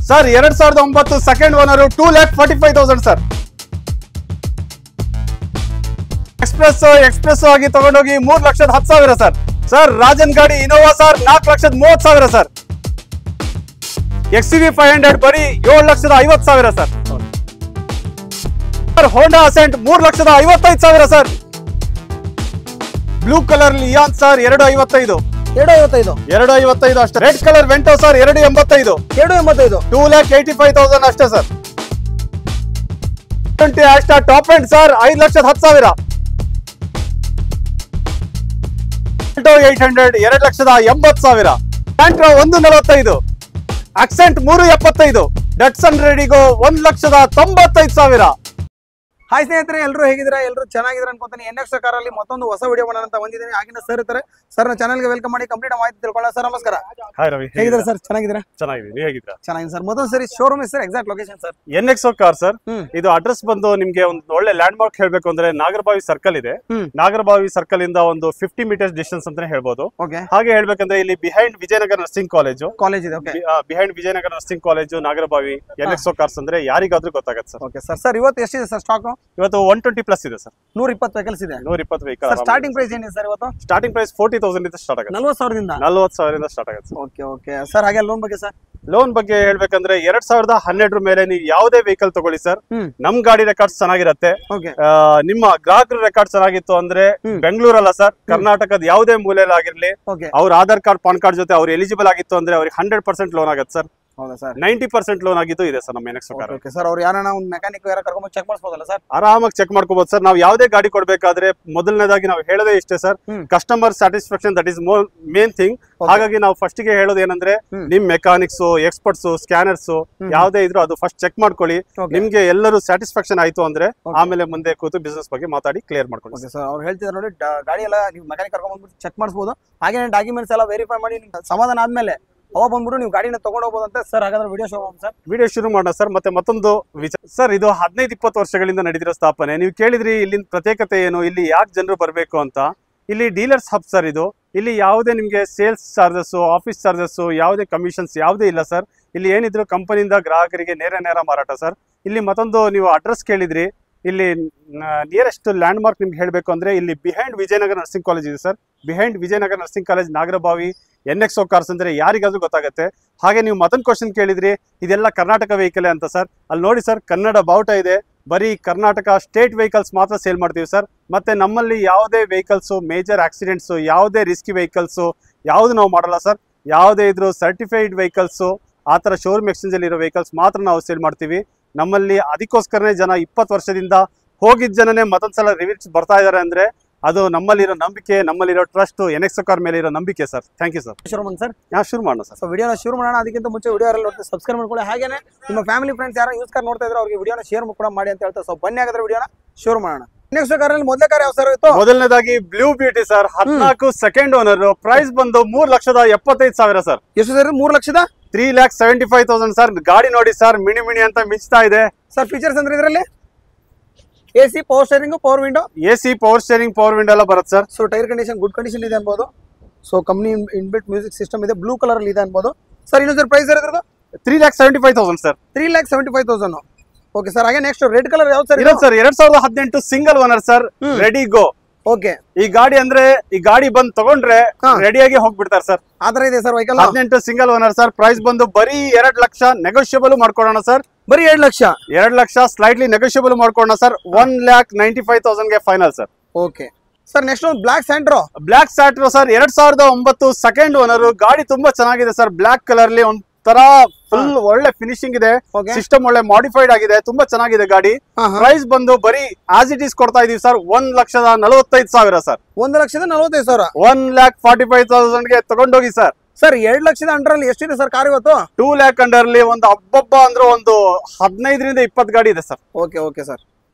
Sir 2009 second owner 2,45,000 sir. Express ಆಗಿ ತಗೊಂಡೋಗಿ 3,10,000 sir. Sir Rajan ಗಾಡಿ ಇನೋವಾ ಸರ್ 4,30,000 ಸರ್. XUV 500 ಬರೀ 7,50,000 ಸರ್. ಸರ್ ಹೋಂಡಾ ಅಸೆಂಟ್ 3,55,000 ಸರ್. ಬ್ಲೂ ಕಲರ್ ಲಿಯಾನ್ ಸರ್ 2,55 ಅಷ್ಟೇ. Red colour Vento sir 2,85 2,85,000 ಅಷ್ಟೇ sir. 20 Asta top end sir 5,10,000. 800 2,80,000. Santro 1,45. Accent 3,75. Datsun redi GO 1,95,000. Hi ಸ್ನೇಹಿತರೆ, ಎಲ್ಲರೂ ಹೇಗಿದ್ದೀರಾ? ಎಲ್ಲರೂ ಚೆನ್ನಾಗಿದ್ದೀರಾ ಅನ್ಕೊಂತೀನಿ. NX ಕಾರ್ ಅಲ್ಲಿ ಮತ್ತೊಂದು ಹೊಸ ವಿಡಿಯೋ ಮಾಡೋಣ ಅಂತ ಬಂದಿದ್ದೀನಿ. ಆಗಿನ ಸರ್ ಇರ್ತಾರೆ. ಸರ್ ನ ಚಾನಲ್ಗೆ ವೆಲ್ಕಮ್ ಮಾಡಿ ಕಂಪ್ಲೀಟ್ ಮಾಹಿತಿ ತಿಳ್ಕೊಳ್ಳೋಣ. ಸರ್ ನಮಸ್ಕಾರ. ಹಾಯ್ ರವಿ, ಹೇಗಿದ್ದೀರಾ ಸರ್? ಚೆನ್ನಾಗಿದ್ದೀರಾ? ಚೆನ್ನಾಗಿದ್ದೀನಿ, ನೀವು ಹೇಗಿದ್ದೀರಾ? ಚೆನ್ನಾಗಿದೆ ಸರ್. ಮೊದಲು ಸರಿ showroom sir, exact location sir? NX car sir. ಇದು ಅಡ್ರೆಸ್ ಬಂದು ನಿಮ್ಗೆ ಒಂದು ಒಳ್ಳೆ ಲ್ಯಾಂಡ್ ಮಾರ್ಕ್ ಹೇಳ್ಬೇಕು ಅಂದ್ರೆ ನಾಗರಬಾವಿ ಸರ್ಕಲ್ ಇದೆ. ನಾಗರಬಾವಿ ಸರ್ಕಲ್ ಇಂದ ಒಂದು 50 ಮೀಟರ್ಸ್ ಡಿಸ್ಟೆನ್ಸ್ ಅಂತಾನೆ ಹೇಳ್ಬೋದು. ಹಾಗೆ ಹೇಳ್ಬೇಕಂದ್ರೆ ಇಲ್ಲಿ ಬಿಹೈಂಡ್ ವಿಜಯನಗರ ನರ್ಸಿಂಗ್ ಕಾಲೇಜ್ ಇದೆ. Behind Vijayanagara nursing college Nagarbhavi. NX cars ಅಂದ್ರೆ ಯಾರಿಗಾದ್ರೂ ಗೊತ್ತಾಗತ್ತೆ ಸರ್. Okay sir. ಸರ್ ಇವತ್ತು ಎಷ್ಟಿದೆ ಸರ್ ಸ್ಟಾಕ್? ಇವತ್ತು 120 ಪ್ಲಸ್ ಇದೆ ಸರ್. 120 ವೆಹಿಕಲ್ಸ್ ಇದೆ. 120 ವೆಹಿಕಲ್. ಸ್ಟಾರ್ಟಿಂಗ್ ಪ್ರೈಸ್ ಏನಿದೆ ಸರ್ ಇವತ್ತು? ಸ್ಟಾರ್ಟಿಂಗ್ ಪ್ರೈಸ್ 40,000 ಇಂದ ಸ್ಟಾರ್ಟ್ ಆಗುತ್ತೆ. 40,000 ಸ್ಟಾರ್ಟ್ ಆಗುತ್ತೆ. Okay sir. ಹಾಗೆ ಲೋನ್ ಬಗ್ಗೆ ಸರ್? ಲೋನ್ ಬಗ್ಗೆ ಹೇಳ್ಬೇಕಂದ್ರೆ 2012 ಮೇಲೆ ನೀವು ಯಾವುದೇ ವೆಹಿಕಲ್ ತಗೊಳ್ಳಿ ಸರ್, ನಮ್ ಗಾಡಿ ರೆಕಾರ್ಡ್ಸ್ ಚೆನ್ನಾಗಿರತ್ತೆ. ನಿಮ್ಮ ಗ್ರಾಹಕರ ರೆಕಾರ್ಡ್ ಚೆನ್ನಾಗಿತ್ತು ಅಂದ್ರೆ ಬೆಂಗಳೂರಲ್ಲ ಸರ್, ಕರ್ನಾಟಕದ ಯಾವುದೇ ಮೂಲೆಯಲ್ಲಿ ಆಗಿರ್ಲಿ, ಅವ್ರ ಆಧಾರ್ ಕಾರ್ಡ್ ಪಾನ್ ಕಾರ್ಡ್ ಜೊತೆ ಅವ್ರು ಎಲಿಜಿಬಲ್ ಆಗಿತ್ತು ಅಂದ್ರೆ ಅವ್ರಿಗೆ 100% ಲೋನ್ ಆಗುತ್ತೆ ಸರ್. ಹೌದಾ ಸರ್? 90% ಲೋನ್ ಆಗಿದ್ದು ಇದೆ ಸರ್ ನಮ್ಮ NX ಕಾರ್. Okay sir. ಅವ್ರು ಯಾರನ್ನ ಒಂದು ಮೆಕ್ಯಾನಿಕ್ ಯಾರ ಕರ್ಕೊಂಡು ಚೆಕ್ ಮಾಡಿಸಬಹುದಲ್ಲ ಸರ್? ಆರಾಮಾಗಿ ಚೆಕ್ ಮಾಡ್ಕೋಬಹುದು ಸರ್. ನಾವು ಯಾವುದೇ ಗಾಡಿ ಕೊಡ್ಬೇಕಾದ್ರೆ ಮೊದಲನೇದಾಗಿ ನಾವು ಹೇಳೋದೇ ಇಷ್ಟೇ sir, customer satisfaction that is main thing. ಹಾಗಾಗಿ ನಾವು ಫಸ್ಟ್ ಗೆ ಹೇಳೋದು ಏನಂದ್ರೆ ನಿಮ್ ಮೆಕ್ಯಾನಿಕ್ಸ್, ಎಕ್ಸ್ಪರ್ಟ್ಸ್, ಸ್ಕ್ಯಾನರ್ಸ್ ಯಾವುದೇ ಇದ್ರು ಅದು ಫಸ್ಟ್ ಚೆಕ್ ಮಾಡ್ಕೊಳ್ಳಿ. ನಿಮ್ಗೆ ಎಲ್ಲರೂ ಸ್ಯಾಟಿಸ್ಫ್ಯಾಕ್ಷನ್ ಆಯ್ತು ಅಂದ್ರೆ ಆಮೇಲೆ ಮುಂದೆ ಕೂತು ಬಿಸ್ನೆಸ್ ಬಗ್ಗೆ ಮಾತಾಡಿ ಕ್ಲಿಯರ್ ಮಾಡ್ಕೊಳ್ಳಿ ಸರ್. ಅವ್ರು ಹೇಳ್ತಿದ್ದಾರೆ ನೋಡಿ, ಗಾಡಿ ಎಲ್ಲ ನೀವು ಮೆಕ್ಯಾನಿಕ್ ಕರ್ಕೊಂಡು ಬಂದ್ಬಿಟ್ಟು ಚೆಕ್ ಮಾಡಿಸಬಹುದು. ಹಾಗೆ ಡಾಕ್ಯುಮೆಂಟ್ಸ್ ಎಲ್ಲ ವೆರಿಫೈ ಮಾಡಿ ಸಮಾಧಾನ ಆದ್ಮೇಲೆ ಅವಾಗ ಬಂದ್ಬಿಟ್ಟು ನೀವು ಗಾಡಿನ ತಗೊಂಡು ಹೋಗ್ಬೋದಂತೆ ಸರ್. ಹಾಗಾದ್ರೆ ವಿಡಿಯೋ ಶುರು ಮಾಡೋಣ ಸರ್. ಮತ್ತೊಂದು ವಿಚಾರ ಸರ್, ಇದು 15-20 ವರ್ಷಗಳಿಂದ ನಡೆದಿರೋ ಸ್ಥಾಪನೆ. ನೀವು ಕೇಳಿದ್ರಿ ಇಲ್ಲಿನ ಪ್ರತ್ಯೇಕತೆ ಏನು, ಇಲ್ಲಿ ಯಾಕೆ ಜನರು ಬರಬೇಕು ಅಂತ. ಇಲ್ಲಿ ಡೀಲರ್ಸ್ ಹಬ್ ಸರ್ ಇದು. ಇಲ್ಲಿ ಯಾವುದೇ ನಿಮಗೆ ಸೇಲ್ಸ್ ಚಾರ್ಜಸ್, ಆಫೀಸ್ ಚಾರ್ಜಸ್, ಯಾವುದೇ ಕಮಿಷನ್ಸ್ ಯಾವುದೇ ಇಲ್ಲ ಸರ್. ಇಲ್ಲಿ ಏನಿದ್ರು ಕಂಪನಿಯಿಂದ ಗ್ರಾಹಕರಿಗೆ ನೇರ ಮಾರಾಟ ಸರ್. ಇಲ್ಲಿ ಮತ್ತೊಂದು ನೀವು ಅಡ್ರೆಸ್ ಕೇಳಿದ್ರಿ, ಇಲ್ಲಿ ನಿಯರೆಸ್ಟ್ ಲ್ಯಾಂಡ್ ಮಾರ್ಕ್ ನಿಮ್ಗೆ ಹೇಳಬೇಕು ಅಂದ್ರೆ ಇಲ್ಲಿ ಬಿಹೈಂಡ್ ವಿಜಯನಗರ ನರ್ಸಿಂಗ್ ಕಾಲೇಜ್ ಇದೆ sir. Behind Vijayanagara nursing college Nagarbhavi. NX cars ಅಂದ್ರೆ ಯಾರಿಗಾದ್ರೂ ಗೊತ್ತಾಗುತ್ತೆ. ಹಾಗೆ ನೀವು ಮತ್ತೊಂದು ಕ್ವಶನ್ ಕೇಳಿದ್ರಿ, ಇದೆಲ್ಲ ಕರ್ನಾಟಕ ವೆಹಿಕಲ್ ಅಂತ ಸರ್. ಅಲ್ಲಿ ನೋಡಿ ಸರ್, ಕನ್ನಡ ಬಾವುಟ ಇದೆ. ಬರೀ ಕರ್ನಾಟಕ ಸ್ಟೇಟ್ ವೆಹಿಕಲ್ಸ್ ಮಾತ್ರ ಸೇಲ್ ಮಾಡ್ತೀವಿ ಸರ್. ಮತ್ತೆ ನಮ್ಮಲ್ಲಿ ಯಾವುದೇ ವೆಹಿಕಲ್ಸು ಮೇಜರ್ ಆಕ್ಸಿಡೆಂಟ್ಸು, ಯಾವುದೇ ರಿಸ್ಕಿ ವೆಹಿಕಲ್ಸು ಯಾವುದು ನಾವು ಮಾಡಲ್ಲ ಸರ್. ಯಾವುದೇ ಇದ್ರು ಸರ್ಟಿಫೈಡ್ ವೆಹಿಕಲ್ಸು, ಆ ಥರ ಶೋರೂಮ್ ಎಕ್ಸ್ಚೇಂಜ್ ಅಲ್ಲಿ ಇರೋ ವೆಹಿಕಲ್ಸ್ ಮಾತ್ರ ನಾವು ಸೇಲ್ ಮಾಡ್ತೀವಿ. ನಮ್ಮಲ್ಲಿ ಅದಕ್ಕೋಸ್ಕರನೇ ಜನ 20 ವರ್ಷದಿಂದ ಹೋಗಿದ್ದ ಜನನೇ ಮತ್ತೊಂದ್ಸಲ ರಿವ್ಯೂಸ್ ಬರ್ತಾ ಇದಾರೆ ಅಂದ್ರೆ ಅದು ನಮ್ಮಲ್ಲಿರೋ ನಂಬಿಕೆ, ನಮ್ಮಲ್ಲಿರೋ ಟ್ರಸ್ಟ್, NX ಕಾರ್ ಮೇಲೆ ಇರೋ ನಂಬಿಕೆ ಸರ್. Thank you sir. ಶುರು ಮಾಡೋಣ ಸರ್. ಶುರು ಮಾಡೋಣ ಸರ್. ವಿಡಿಯೋನ ಶುರು ಮಾಡೋಣ. ಅದಕ್ಕಿಂತ ಮುಂಚೆ ವಿಡಿಯೋ ಎಲ್ಲ ನೋಡ್ತೀವಿ, ಸಬ್ಸ್ಕ್ರೈಬ್ ಮಾಡ್ಕೊಳ್ಳಿ. ಹಾಗೇನೆ ನಿಮ್ಮ ಫ್ಯಾಮಿಲಿ ಫ್ರೆಂಡ್ಸ್ ಯಾರು ಯೂಸ್ ಕಾರ್ ನೋಡ್ತಾ ಇದ್ರೆ ಅವ್ರಿಗೆ ವಿಡಿಯೋನ ಶೇರ್ ಕೂಡ ಮಾಡಿ ಅಂತ ಹೇಳ್ತಾರೆ. ಸೊ ಬನ್ನಿ ಹಾಗಾದ್ರೆ ವಿಡಿಯೋನ ಶುರು ಮಾಡೋಣ. NX ಕಾರ್ ಅಲ್ಲಿ ಮೊದಲನೇ ಕಾರ್ ಯಾವ ಸರ್ ಇತ್ತು? ಮೊದಲನೇದಾಗಿ blue beauty sir. 14 second owner. Price ಬಂದು 3,75,000 ಸರ್. ಎಷ್ಟು ಸರ್? 3,75,000 ಸರ್. ಗಾಡಿ ನೋಡಿ ಸರ್, ಮಿಣಿ ಅಂತ ಮಿಂಚ್ತಾ ಇದೆ ಸರ್. ಫೀಚರ್ಸ್ ಅಂದ್ರೆ ಇದರಲ್ಲಿ AC, power steering, power window, AC, power steering, power window ಎಲ್ಲ ಬರುತ್ತೆ sir. So tyre condition good condition ಇದೆ ಅನ್ಬೋದು. So company inbuilt music system ಇದೆ. ಬ್ಲೂ ಕಲರ್ ಅಲ್ಲಿ ಇದೆ ಅನ್ಬೋದು ಸರ್. ಇನ್ನು ಸರ್ ಪ್ರೈಸ್ ಇರೋದು 3,75,000 ಸರ್. 3,75,000. Okay sir. ಹಾಗೆ ನೆಕ್ಸ್ಟ್ ರೆಡ್ ಕಲರ್ ಯಾವ್ದು ಸರ್? ಇರೋದು sir 2018 single owner sir. Ready ಗೋ. ಓಕೆ. ಈ ಗಾಡಿ ಅಂದ್ರೆ ಈ ಗಾಡಿ ಬಂದು ತಗೊಂಡ್ರೆ ರೆಡಿಯಾಗಿ ಹೋಗ್ಬಿಡ್ತಾರೆ ಸರ್. ಆತರ ಇದೆ sir vehicle. 18 single owner sir. Price ಬಂದು ಬರೀ 2 ಲಕ್ಷ. ನೆಗೋಷಿಯಬಲ್ ಮಾಡ್ಕೊಡೋಣ ಸರ್. ಬರೀ 2 ಲಕ್ಷ. 2 ಲಕ್ಷ ಸ್ಲೈಟ್ಲಿ ನೆಗೋಷಿಯಬಲ್ ಮಾಡ್ಕೊಡೋಣ ಸರ್. 1,95,000 ಗೆ final sir. Okay sir. Next ಒಂದು black Santro sir. 2009 second owner. ಗಾಡಿ ತುಂಬಾ ಚೆನ್ನಾಗಿದೆ ಸರ್. ಬ್ಲಾಕ್ ಕಲರ್ ಲಿ ಒಂಥರ ಫುಲ್ ಒಳ್ಳೆ ಫಿನಿಶಿಂಗ್ ಇದೆ. ಸಿಸ್ಟಮ್ ಒಳ್ಳೆ ಮಾಡಿಫೈಡ್ ಆಗಿದೆ. ತುಂಬಾ ಚೆನ್ನಾಗಿದೆ ಗಾಡಿ. ಪ್ರೈಸ್ ಬಂದು ಬರೀ ಆಸ್ ಇಟ್ ಈಸ್ ಕೊಡ್ತಾ ಇದೀವಿ ಸರ್. 1,45,000 ಸರ್. 1,45,000. 1,45,000 ಗೆ ತಗೊಂಡೋಗಿ ಸರ್. ಸರ್ 2 ಲಕ್ಷದ ಅಂಡರ್ ಅಲ್ಲಿ ಎಷ್ಟಿದೆ ಸರ್ ಕಾರ್ ಇವತ್ತು? 2 lakh ಅಂಡರ್ ಅಲ್ಲಿ ಒಂದು ಹಬ್ಬ ಅಂದ್ರೆ ಒಂದು 15-20 ಗಾಡಿ ಇದೆ ಸರ್. Okay sir.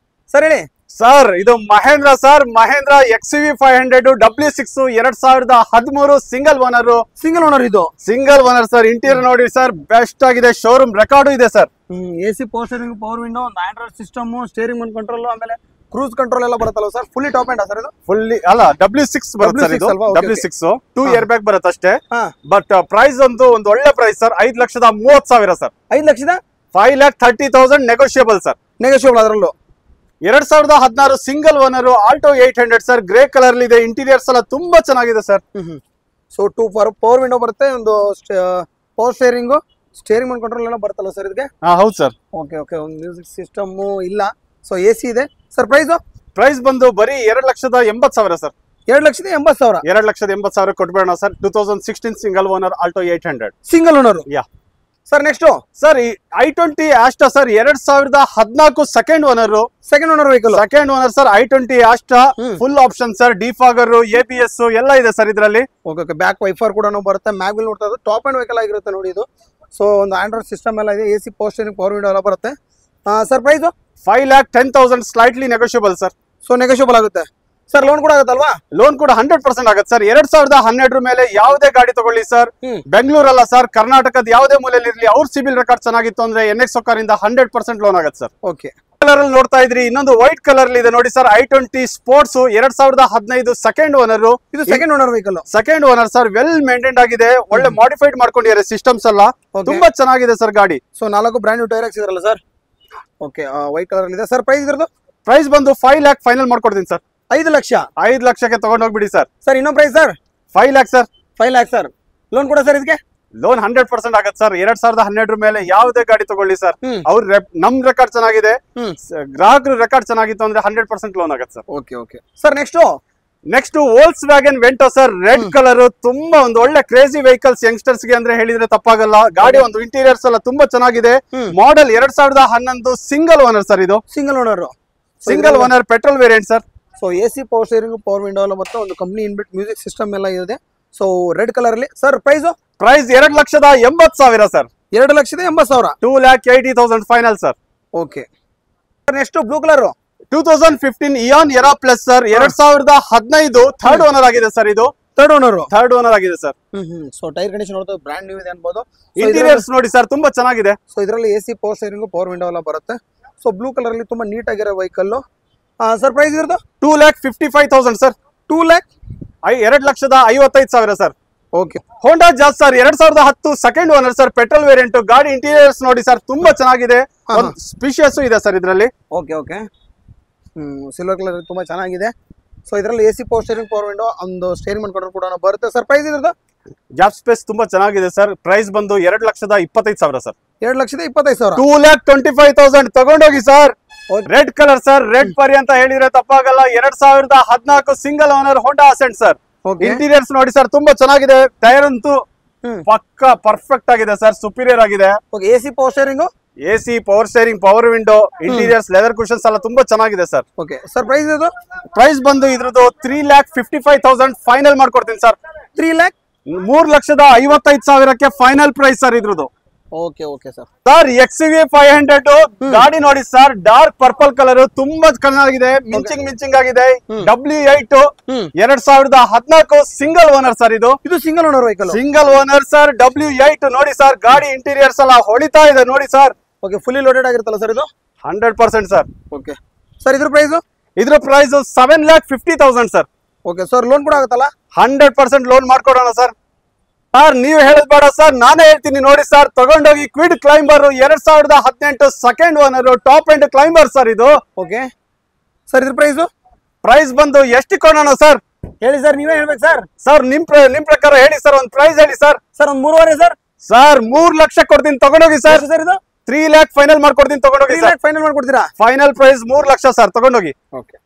ಸರ್ ಹೇಳಿ ಸರ್. ಇದು Mahindra sir. Mahindra XUV 500 W6 2013 single owner. ಇದು ಸಿಂಗಲ್ ಓನರ್ ಸರ್. ಇಂಟೀರಿಯರ್ ನೋಡಿ ಸರ್, ಬೆಸ್ಟ್ ಆಗಿದೆ. ಶೋರೂಮ್ ರೆಕಾರ್ಡ್ ಇದೆ sir. AC, power steering, power window, ಒಂದು ಆಂಡ್ರಾಯ್ಡ್ ಸಿಸ್ಟಮ್, ಸ್ಟೇರಿಂಗ್ ಕಂಟ್ರೋಲ್, ಆಮೇಲೆ ಕ್ರೂಸ್ ಕಂಟ್ರೋಲ್ ಎಲ್ಲ ಬರುತ್ತಲ್ಲ sir, fully top end sir ಇದು? ಫುಲ್ಲಿ ಅಲ್ಲ W6 ಬರುತ್ತೆ ಸರ್ ಇದು, W6 ಅಲ್ವಾ? W6 2 ಇಯರ್ ಬ್ಯಾಗ್ ಬರುತ್ತೆ ಅಷ್ಟೇ. ಹಾ, ಬಟ್ ಪ್ರೈಸ್ ಒಂದು ಒಳ್ಳೆ price sir, 5,30,000 sir. 5,00,000 5,30,000 negotiable sir. Negotiable ಅದರಲ್ಲೂ. 2016 single owner Alto 800 sir, grey colour ಇದೆ. ಇಂಟೀರಿಯರ್ಸ್ ಎಲ್ಲ ತುಂಬಾ ಚೆನ್ನಾಗಿದೆ ಸರ್. ಸೊ 2 ಪವರ್ ವಿಂಡೋ ಬರುತ್ತೆ, ಒಂದು ಪವರ್ ಸ್ಟೇರಿಂಗ್ ಕಂಟ್ರೋಲ್ ಎಲ್ಲ ಬರುತ್ತಲ್ಲ ಸರ್ ಇದಕ್ಕೆ? ಹೌದು ಸರ್. ಓಕೆ ಓಕೆ, ಒಂದು ಮ್ಯೂಸಿಕ್ ಸಿಸ್ಟಮ್ ಇಲ್ಲ. ಸೊ AC ಇದೆ ಸರ್. ಪ್ರೈಸ್ ಬಂದು ಬರೀ 2,80,000 ಸರ್. 2,80,000. 2,80,000 ಕೊಟ್ಬೇಡ sir. 2016 single owner Alto 800 single owner. Yeah sir next sir ಈ i20 Asta sir, 2014 second owner vehicle. Second owner sir. i20 Asta full option sir, defogger, ABS ಎಲ್ಲ ಇದೆ sir ಇದರಲ್ಲಿ. Okay okay, back wiper ಕೂಡ ಬರುತ್ತೆ, ಮ್ಯಾಗ್ will ನೋಡ್ತಾ ಇದ್ದು top end vehicle ಆಗಿರುತ್ತೆ ನೋಡಿ ಇದು. ಸೊ ಒಂದು ಆಂಡ್ರಾಯ್ಡ್ ಸಿಸ್ಟಮ್ ಎಲ್ಲ ಇದೆ, AC power steering, power window ಎಲ್ಲ ಬರುತ್ತೆ. Sir price 5,10,000 slightly negotiable sir. So negotiable ಆಗುತ್ತೆ ಸರ್. ಲೋನ್ ಕೂಡ ಆಗುತ್ತಲ್ವಾ? ಲೋನ್ ಕೂಡ 100% ಆಗುತ್ತೆ ಸರ್. 2012 ಮೇಲೆ ಯಾವುದೇ ಗಾಡಿ ತಗೊಳ್ಳಿ ಸರ್, ಬೆಂಗಳೂರಲ್ಲ ಸರ್, ಕರ್ನಾಟಕದ ಯಾವುದೇ ಮೂಲೆಯಲ್ಲಿ ಇರಲಿ, ಅವ್ರ ಸಿಬಿಲ್ ರೆಕಾರ್ಡ್ ಚೆನ್ನಾಗಿತ್ತು ಅಂದ್ರೆ NX ಇಂದ 100% ಲೋನ್ ಆಗುತ್ತೆ ಸರ್. ಓಕೆ, ಕಲರ್ ಅಲ್ಲಿ ನೋಡ್ತಾ ಇದ್ರಿ, ಇನ್ನೊಂದು ವೈಟ್ ಕಲರ್ ಇದೆ ನೋಡಿ sir, i20 sports 2015 second owner. ಇದು second owner vehicle. Second owner sir, well maintain ಆಗಿದೆ, ಒಳ್ಳೆ ಮಾಡಿಫೈಡ್ ಮಾಡ್ಕೊಂಡಿದ್ದಾರೆ ಸಿಸ್ಟಮ್ಸ್ ಎಲ್ಲ, ತುಂಬಾ ಚೆನ್ನಾಗಿದೆ ಸರ್ ಗಾಡಿ. ಸೊ 4 ಬ್ರ್ಯಾಂಡ್ ನ್ಯೂ ಟೈರ್ ಹಾಕ್ಸಿದ್ರಲ್ಲ ಸರ್? ಓಕೆ, ವೈಟ್ ಕಲರ್ ಇದೆ ಸರ್. ಪ್ರೈಸ್ ಇರೋದು? ಪ್ರೈಸ್ ಬಂದು 5 lakh ಫೈನಲ್ ಮಾಡ್ಕೊಡ್ತೀನಿ ಸರ್. 5 ಲಕ್ಷ. 5 ಲಕ್ಷಕ್ಕೆ ತಗೊಂಡ್ ಹೋಗ್ಬಿಡಿ ಸರ್. ಸರ್ ಇನ್ನೊಂದು price sir? 5 lakh sir. 5 lakh sir. Loan ಕೂಡ ಸರ್ ಇದಕ್ಕೆ? ಲೋನ್ 100% ಆಗತ್ತೆ ಸರ್. 2012 ಮೇಲೆ ಯಾವುದೇ ಗಾಡಿ ತಗೊಳ್ಳಿ ಸರ್, ಅವ್ರ ನಮ್ ರೆಕಾರ್ಡ್ ಚೆನ್ನಾಗಿದೆ, ಗ್ರಾಹಕರು ರೆಕಾರ್ಡ್ ಚೆನ್ನಾಗಿತ್ತು ಅಂದ್ರೆ 100% ಲೋನ್ ಆಗತ್ತೆ sir. Okay okay sir. Next Volkswagen Vento sir, red colour, ತುಂಬಾ ಒಂದು ಒಳ್ಳೆ ಕ್ರೇಜಿ ವೆಹಿಕಲ್ಸ್ ಯಂಗ್ಸ್ಟರ್ಸ್ ಗೆ ಅಂದ್ರೆ ಹೇಳಿದ್ರೆ ತಪ್ಪಾಗಲ್ಲ. ಗಾಡಿ ಒಂದು ಇಂಟೀರಿಯರ್ಸ್ ಎಲ್ಲ ತುಂಬಾ ಚೆನ್ನಾಗಿದೆ. Model 2011 single owner sir. ಇದು single owner petrol variant sir. So AC power steering, power window ಎಲ್ಲ ಮತ್ತೆ ಒಂದು ಕಂಪ್ನಿ ಇನ್ಬಿಲ್ಟ್ ಮ್ಯೂಸಿಕ್ ಸಿಸ್ಟಮ್ ಎಲ್ಲ ಇದೆ. ಸೊ ರೆಡ್ ಕಲರ್ ಅಲ್ಲಿ sir. Price 2,80,000 sir. 2,80,000. 2,80,000 final sir. Okay. Next blue colour 2015 Eon Era plus sir, 2015 third owner ಆಗಿದೆ sir. ಇದು third owner ಆಗಿದೆ sir. So tyre condition ನೋಡ್ತಾ ಬ್ರ್ಯಾಂಡ್ ನ್ಯೂ ಇದೆ ಅನ್ಬೋದು. Interiors ನೋಡಿ ಸರ್, ತುಂಬಾ ಚೆನ್ನಾಗಿದೆ. ಸೊ ಇದರಲ್ಲಿ AC power steering, power window ಎಲ್ಲ ಬರುತ್ತೆ. ಸೊ ಬ್ಲೂ ಕಲರ್ ಅಲ್ಲಿ ತುಂಬಾ ನೀಟ್ ಆಗಿರೋ ವೆಹಿಕಲ್. ಸರ್ ಪ್ರೈಸ್ ಇರೋದು? 2,55,000 ಸರ್. 2,55,000 ಸರ್. ಓಕೆ. ಹೋಂಡಾ ಜಾಸ್ sir, 2010 second owner sir, petrol variant. ಗಾಡಿ ಇಂಟೀರಿಯರ್ಸ್ ನೋಡಿ ಸರ್, ತುಂಬಾ ಚೆನ್ನಾಗಿದೆ, ಸ್ಪೀಷಿಯಸ್ ಇದೆ ಸರ್ ಇದರಲ್ಲಿ. ಓಕೆ ಓಕೆ, ಸಿಲ್ವರ್ ಕಲರ್ ತುಂಬಾ ಚೆನ್ನಾಗಿದೆ. ಸೊ ಇದರಲ್ಲಿ AC power steering, power window, ಒಂದು ಸ್ಟೇರಿಂಗ್ ಕಂಟ್ರೋಲ್ ಕೂಡ ಬರುತ್ತೆ ಸರ್. ಪ್ರೈಸ್ ಇರೋದು? ಗ್ಯಾಪ್ ಸ್ಪೇಸ್ ತುಂಬಾ ಚೆನ್ನಾಗಿದೆ ಸರ್. ಪ್ರೈಸ್ ಬಂದು 2,25,000 ಸರ್. 2,25,000. 2,25,000 ತಗೊಂಡೋಗಿ sir. Red colour sir, red ಪರಿ ಅಂತ ಹೇಳಿದ್ರೆ ತಪ್ಪಾಗಲ್ಲ. 2014 ಸಿಂಗಲ್ ಓನರ್ ಹೋಂಡಾ ಅಸೆಂಟ್ ಸರ್. ಇಂಟೀರಿಯರ್ಸ್ ನೋಡಿ ಸರ್, ತುಂಬಾ ಚೆನ್ನಾಗಿದೆ. ಟೈರ್ ಅಂತೂ ಪಕ್ಕ ಪರ್ಫೆಕ್ಟ್ ಆಗಿದೆ ಸರ್, ಸುಪೀರಿಯರ್ ಆಗಿದೆ. AC power steering, AC power steering, power window, interiors, leather cushions ಎಲ್ಲ ತುಂಬಾ ಚೆನ್ನಾಗಿದೆ ಸರ್. Okay sir. ಪ್ರೈಸ್ ಇದು? ಪ್ರೈಸ್ ಬಂದು ಇದ್ರದ್ದು 3,55,000 ಫೈನಲ್ ಮಾಡ್ಕೊಡ್ತೀನಿ ಸರ್. 3,55,000 ಫೈನಲ್ ಪ್ರೈಸ್ ಸರ್ ಇದ್ರದ್ದು. Okay okay sir. Sir XUV 500 ಗಾಡಿ ನೋಡಿ ಸರ್, ಡಾರ್ಕ್ ಪರ್ಪಲ್ ಕಲರ್, ತುಂಬಾ ಚೆನ್ನಾಗಿದೆ, ಮಿಂಚಿಂಗ್ ಆಗಿದೆ. W8 2014 single owner sir. ಇದು single owner vehicle. Single owner sir, W8 ನೋಡಿ ಸರ್. ಗಾಡಿ ಇಂಟೀರಿಯರ್ಸ್ ಎಲ್ಲ ಹೊಳಿತಾ ಇದೆ ನೋಡಿ ಸರ್. ಓಕೆ, ಫುಲ್ಲಿ ಲೋಡೆಡ್ ಆಗಿರುತ್ತಲ್ಲ ಸರ್ ಇದು? 100% ಸರ್. Okay sir. ಇದ್ರ price 7,50,000 sir. Okay sir. Loan ಕೂಡ ಆಗುತ್ತಲ್ಲ? 100% ಲೋನ್ ಮಾಡ್ಕೊಡೋಣ ಸರ್. ಸರ್ ನೀವು ಹೇಳದ್ ಬೇಡ ಸರ್, ನಾನೇ ಹೇಳ್ತೀನಿ ನೋಡಿ ಸರ್. ತಗೊಂಡೋಗಿ Kwid Climber 2018 second owner, top end Climber sir ಇದು. Okay sir. ಇದ್ರ ಪ್ರೈಸ್ ಬಂದು ಎಷ್ಟು ಕೊಡೋಣ ಸರ್? ಹೇಳಿ ಸರ್, ನೀವೇ ಹೇಳ್ಬೇಕು ಸರ್. ಸರ್ ನಿಮ್ ಪ್ರಕಾರ ಹೇಳಿ ಸರ್, ಒಂದು ಪ್ರೈಸ್ ಹೇಳಿ ಸರ್. ಸರ್ ಒಂದು 3.5 ಸರ್. ಸರ್ 3 ಲಕ್ಷ ಕೊಡ್ತೀನಿ, ತಗೊಂಡೋಗಿ ಸರ್. ಸರ್ ಇದು 3 lakh ಫೈನಲ್ ಮಾಡ್ಕೊಡ್ತೀನಿ, ತಗೊಂಡೋಗಿ. 3 lakh ಫೈನಲ್ ಮಾಡ್ಕೊಡ್ತೀರಾ? ಫೈನಲ್ ಪ್ರೈಸ್ 3 ಲಕ್ಷ ಸರ್, ತಗೊಂಡೋಗಿ. Okay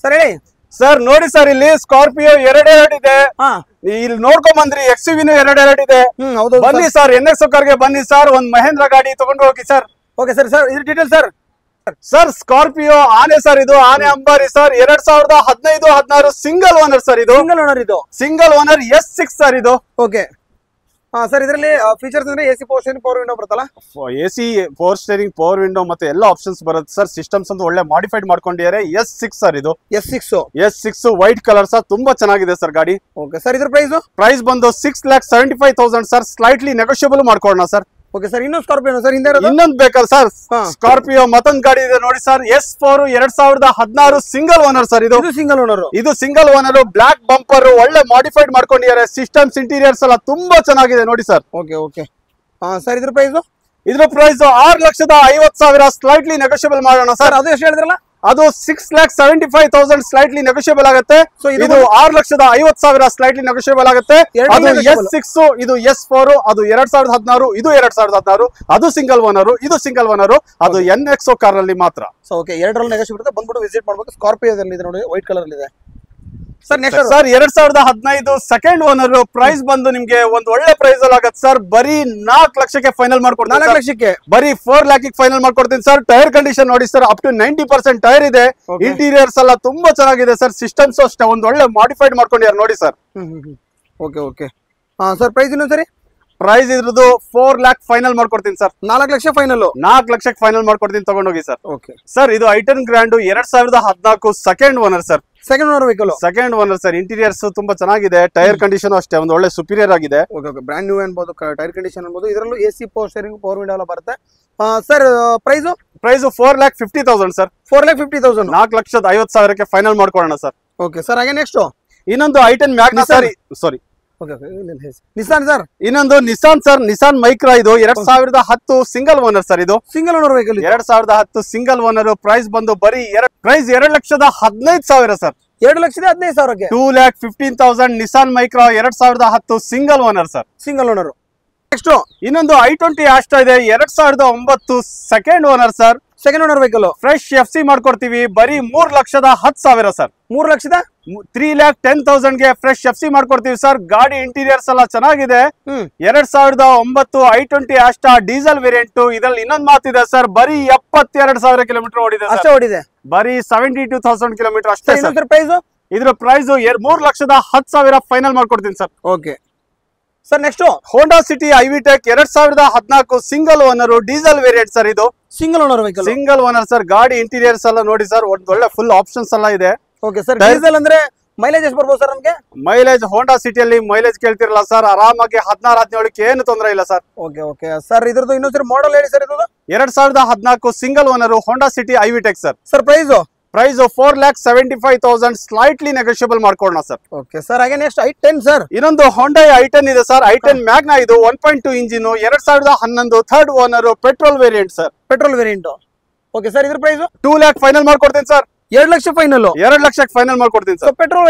sir. ಹೇಳಿ ಸರ್. ನೋಡಿ ಸರ್, ಇಲ್ಲಿ ಸ್ಕಾರ್ಪಿಯೋ 2 ಇದೆ, ಇಲ್ಲಿ ನೋಡ್ಕೊಂಡ್ ಬಂದ್ರಿ. XUV 2 ಇದೆ. ಬನ್ನಿ ಸರ್, NX ಕಾರ್ಗೆ ಬನ್ನಿ ಸರ್, ಒಂದ್ ಮಹೇಂದ್ರ ಗಾಡಿ ತಗೊಂಡು ಹೋಗಿ ಸರ್. Okay sir. ಸರ್ ಇದ್ರ ಡೀಟೇಲ್ ಸರ್? ಸರ್ ಸ್ಕಾರ್ಪಿಯೋ ಆನೆ ಸರ್, ಇದು ಆನೆ ಅಂಬಾರಿ ಸರ್, 2015-16 ಸಿಂಗಲ್ ಓನರ್ ಸರ್. ಇದು ಸಿಂಗಲ್ ಓನರ್ S6 ಸರ್ ಇದು. Okay sir. ಇದರಲ್ಲಿ ಫೀಚರ್ಸ್ ಅಂದ್ರೆ AC power steering, power window ಬರುತ್ತಲ್ಲ? AC power steering, power window ಮತ್ತೆ ಎಲ್ಲ ಆಪ್ಷನ್ಸ್ ಬರುತ್ತೆ ಸರ್. ಸಿಸ್ಟಮ್ಸ್ ಅಂತ ಒಳ್ಳೆ ಮಾಡಿಫೈಡ್ ಮಾಡ್ಕೊಂಡಿದ್ದಾರೆ. S6 ಸರ್ ಇದು. S6 ವೈಟ್ ಕಲರ್ ಸರ್, ತುಂಬಾ ಚೆನ್ನಾಗಿದೆ ಸರ್ ಗಾಡಿ. Okay sir. ಇದ್ರ ಪ್ರೈಸ್ ಬಂದು 6,75,000 ಸರ್. ಸ್ಲೈಟ್ಲಿ ನೆಗೋಷಿಯಬಲ್ ಮಾಡ್ಕೊಳ್ಳೋಣ ಸರ್. ಓಕೆ ಸರ್, ಇನ್ನೊಂದು ಸ್ಕಾರ್ಪಿಯೋ ಸರ್ ಹಿಂದೆ ಇನ್ನೊಂದು ಬೇಕಲ್ಲ ಸರ್, ಸ್ಕಾರ್ಪಿಯೋ ಮತ್ತೊಂದು ಗಾಡಿ ಇದೆ ನೋಡಿ sir, S4 2016 single owner sir. ಇದು ಸಿಂಗಲ್ ಓನರ್, ಬ್ಲಾಕ್ ಬಂಪರ್, ಒಳ್ಳೆ ಮಾಡಿಫೈಡ್ ಮಾಡ್ಕೊಂಡಿದ್ದಾರೆ. ಸಿಸ್ಟಮ್ಸ್ ಇಂಟೀರಿಯರ್ಸ್ ಎಲ್ಲ ತುಂಬಾ ಚೆನ್ನಾಗಿದೆ ನೋಡಿ ಸರ್. ಓಕೆ ಓಕೆ ಸರ್, ಇದ್ರ ಪ್ರೈಸ್ 6,50,000 ಸ್ಲೈಟ್ಲಿ ನೆಗೋಷಿಯಬಲ್ ಮಾಡೋಣ ಸರ್. ಅದು ಎಷ್ಟು ಹೇಳಿದ್ರಲ್ಲ, ಅದು 6,75,000 ಸ್ಲೈಟ್ಲಿ ನೆಗೋಷಿಯಬಲ್ ಆಗುತ್ತೆ. ಇದು 6,50,000 ಸ್ಲೈಟ್ಲಿ ನೆಗೋಷಿಯಬಲ್ ಆಗುತ್ತೆ. ಅದು S6, ಇದು S4, ಅದು 2016, ಇದು 2016, ಅದು ಸಿಂಗಲ್ ಓನರ್, ಇದು ಸಿಂಗಲ್ ಓನರ್, ಅದು NXO ಕಾರ್ ನಲ್ಲಿ ಮಾತ್ರ. ಸೊ ಓಕೆ, ಎರಡರಲ್ಲಿ ನೆಗೋಷಿಯಬಲ್ ಇರುತ್ತೆ, ಬಂದ್ಬಿಟ್ಟು ವಿಸಿಟ್ ಮಾಡಬೇಕು. ಸ್ಕಾರ್ಪಿಯೋದಲ್ಲಿ ಇದೆ ನೋಡಿ, ವೈಟ್ ಕಲರ್ ಇದೆ sir. Next sir 2015 second owner, price ಬಂದು ನಿಮ್ಗೆ ಒಂದು ಒಳ್ಳೆ ಪ್ರೈಸ್ ಅಲ್ಲಿ ಆಗುತ್ತೆ ಸರ್. ಬರೀ 4 ಲಕ್ಷಕ್ಕೆ ಫೈನಲ್ ಮಾಡ್ಕೊಡ್ತೀನಿ. 4 ಲಕ್ಷಕ್ಕೆ ಬರೀ 4 ಲ್ಯಾಕಿಗೆ ಫೈನಲ್ ಮಾಡ್ಕೊಡ್ತೀನಿ ಸರ್. ಟೈರ್ ಕಂಡೀಷನ್ ನೋಡಿ ಸರ್, ಅಪ್ ಟು 90% ಟೈರ್ ಇದೆ. ಇಂಟೀರಿಯರ್ಸ್ ಎಲ್ಲ ತುಂಬಾ ಚೆನ್ನಾಗಿದೆ ಸರ್. ಸಿಸ್ಟಮ್ಸ್ ಅಷ್ಟೇ ಒಂದು ಒಳ್ಳೆ ಮಾಡಿಫೈಡ್ ಮಾಡ್ಕೊಂಡಿದ್ದಾರೆ ನೋಡಿ sir. Okay okay sir, price ಇನ್ನೊಂದು ಸರಿ. ಪ್ರೈಸ್ ಇದ್ರದ್ದು 4 ಲ್ಯಾಕ್ ಫೈನಲ್ ಮಾಡ್ಕೊಡ್ತೀನಿ ಸರ್. 4 ಲಕ್ಷ ಫೈನಲ್, 4 ಲಕ್ಷಕ್ಕೆ ಫೈನಲ್ ಮಾಡ್ಕೊಡ್ತೀನಿ, ತಗೊಂಡೋಗಿ ಸರ್. ಓಕೆ ಸರ್, ಇದು i ten grand 2014 second owner sir. Second owner vehicle, second owner sir. Interiors ತುಂಬಾ ಚೆನ್ನಾಗಿದೆ, ಟೈರ್ ಕಂಡೀಷನ್ ಅಷ್ಟೇ ಒಂದು ಒಳ್ಳೆ ಸುಪೀರಿಯರ್ ಆಗಿದೆ. ಓಕೆ ಓಕೆ, ಬ್ರ್ಯಾಂಡ್ ನ್ಯೂ ಅನ್ಬೋದು, ಟೈರ್ ಕಂಡೀಷನ್ ಅನ್ಬೋದು. ಇದರಲ್ಲೂ AC, power steering, power window ಎಲ್ಲ ಬರುತ್ತೆ ಸರ್. Price 4,50,000 sir. 4,50,000, 4,50,000ಕ್ಕೆ ಫೈನಲ್ ಮಾಡ್ಕೊಳ್ಳೋಣ ಸರ್. ಓಕೆ ಸರ್, ಹಾಗೆ ನೆಕ್ಸ್ಟ್ ಇನ್ನೊಂದು Eon Magna sorry Nissan sir. ಇನ್ನೊಂದು ನಿಸಾನ್ ಸರ್, ನಿಸಾನ್ ಮೈಕ್ರಾ. ಇದು 2010 ಸಿಂಗಲ್ ಓನರ್ ಸರ್. ಇದು single owner vehicle, 2010 single owner. Price ಬಂದು ಬರೀ ಪ್ರೈಸ್ 2,15,000 ಸರ್. 2,15,000ಕ್ಕೆ 2,15,000 Nissan Micra 2010 single owner sir. Single owner. Next ಇನ್ನೊಂದು I20 Astra ಇದೆ, 2009 second owner sir. Second owner vehicle, fresh FC ಮಾಡ್ಕೊಡ್ತೀವಿ. ಬರೀ 3,10,000 sir. 3,10,000ಗೆ ಫ್ರೆಶ್ FC ಮಾಡ್ಕೊಡ್ತೀವಿ ಸರ್. ಗಾಡಿ ಇಂಟೀರಿಯರ್ಸ್ ಎಲ್ಲ ಚೆನ್ನಾಗಿದೆ. 2009 I20 ಆಸ್ಟ್ರಾ ಡೀಸೆಲ್ ವೇರಿಯಂಟ್. ಇದ್ರಲ್ಲಿ ಇನ್ನೊಂದು ಮಾತಿದೆ ಸರ್, ಬರೀ 72,000 ಕಿಲೋಮೀಟರ್ ಓಡಿದೆ ಅಷ್ಟೇ ಓಡಿದೆ. ಬರೀ 72,000 ಕಿಲೋಮೀಟರ್ ಅಷ್ಟೇ ಸರ್. ಪ್ರೈಸ್ ಇದ್ರ ಪ್ರೈಸ್ 3,10,000 ಫೈನಲ್ ಮಾಡ್ಕೊಡ್ತೀನಿ sir. Okay sir, next Honda City iVTEC 2014 single owner diesel variant sir. ಇದು single owner vehicle, single owner sir. ಗಾಡಿ ಇಂಟೀರಿಯರ್ಸ್ ಎಲ್ಲ ನೋಡಿ ಸರ್, ಒಂದು ಒಳ್ಳೆ ಫುಲ್ ಆಪ್ಷನ್ಸ್ ಎಲ್ಲ ಇದೆ. ಓಕೆ ಸರ್, ಡೀಸೆಲ್ ಅಂದ್ರೆ ಮೈಲೇಜ್ ಎಷ್ಟು ಬರ್ಬೋದು ಸರ್ ನಮಗೆ? ಮೈಲೇಜ್ ಹೋಂಡಾ ಸಿಟಿಯಲ್ಲಿ ಮೈಲೇಜ್ ಕೇಳ್ತಿರಲ್ಲ ಸರ್, ಆರಾಮಾಗಿ 16-17ಕ್ಕೆ ಏನು ತೊಂದರೆ ಇಲ್ಲ ಸರ್. ಓಕೆ ಓಕೆ ಸರ್, ಇದ್ರದ್ದು ಇನ್ನೊಂದ್ಸರಿ ಮಾಡಲ್ ಹೇಳಿ ಸರ್. ಇದು 2014 single owner Honda City iVTEC sir. Sir price 4,75,000 slightly negotiable ಮಾಡ್ಕೊಳ್ಳೋಣ ಸರ್. ಓಕೆ ಸರ್, ಹಾಗೆ ನೆಕ್ಸ್ಟ್ I10 ಸರ್. ಇನ್ನೊಂದು ಹೊಂಡೈ I10 ಇದೆ ಸರ್. I10 Magna. ಇದು 1.2 engine, 2011 third owner, petrol variant sir. Petrol variant. Okay sir, ಇದ್ರ price 2 lakh final ಮಾಡ್ಕೊಡ್ತೀನಿ sir. 2 lakh final, 2 ಲಕ್ಷಕ್ಕೆ final ಮಾಡ್ಕೊಡ್ತೀನಿ sir. Petrol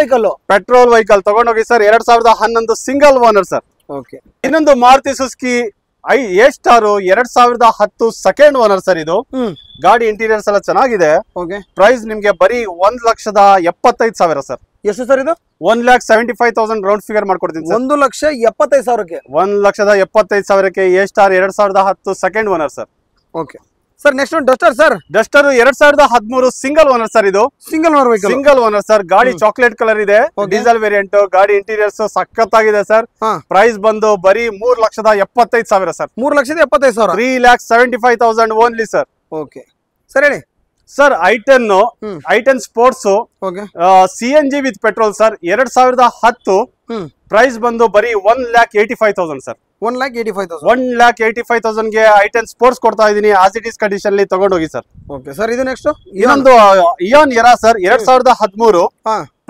vehicle ತಗೊಂಡೋಗಿ sir. 2011 single owner sir. Okay, ಇನ್ನೊಂದು Maruti Suzuki A-Star 2010 second owner sir. ಇದು ಗಾಡಿ interiors ಎಲ್ಲ ಚೆನ್ನಾಗಿದೆ. ಪ್ರೈಸ್ ನಿಮ್ಗೆ ಬರೀ 1,75,000 ಸರ್. ಎಷ್ಟು ಸರ್ ಇದು? 1,75,000 ರೌಂಡ್ ಫಿಗರ್ ಮಾಡ್ಕೊಡ್ತೀನಿ ಸರ್. 1,75,000ಕ್ಕೆ 1,75,000ಕ್ಕೆ A-Star 2010 second owner sir. Okay sir, next Duster sir. Duster 2013 single owner sir. ಇದು single owner vehicle, single owner sir. ಗಾಡಿ ಚಾಕ್ಲೇಟ್ ಕಲರ್ ಇದೆ, ಡೀಸೆಲ್ ವೇರಿಯಂಟ್. ಗಾಡಿ ಇಂಟೀರಿಯರ್ಸ್ ಸಖತ್ತಾಗಿದೆ ಸರ್. ಪ್ರೈಸ್ ಬಂದು ಬರೀ 3,75,000 sir. 3,75,000, 3,75,000 only sir. Okay sir, ಹೇಳಿ sir. I10 sports CNG with petrol sir. 2010 price ಬಂದು ಬರೀ 1,85,000 ಸರ್. 1,85,000ಗೆ I10 ಸ್ಪೋರ್ಟ್ಸ್ ಕೊಡ್ತಾ ಇದೀನಿ. ಆಸ್ ಇಟ್ ಇಸ್ ಕಂಡೀಷನ್ ಅಲ್ಲಿ ತಗೊಂಡೋಗಿ ಸರ್. ಓಕೆ ಸರ್, ಇದು ನೆಕ್ಸ್ಟ್ ಇನ್ನೊಂದು ಇಯಾನ್ ಎರಾ ಸರ್. 2013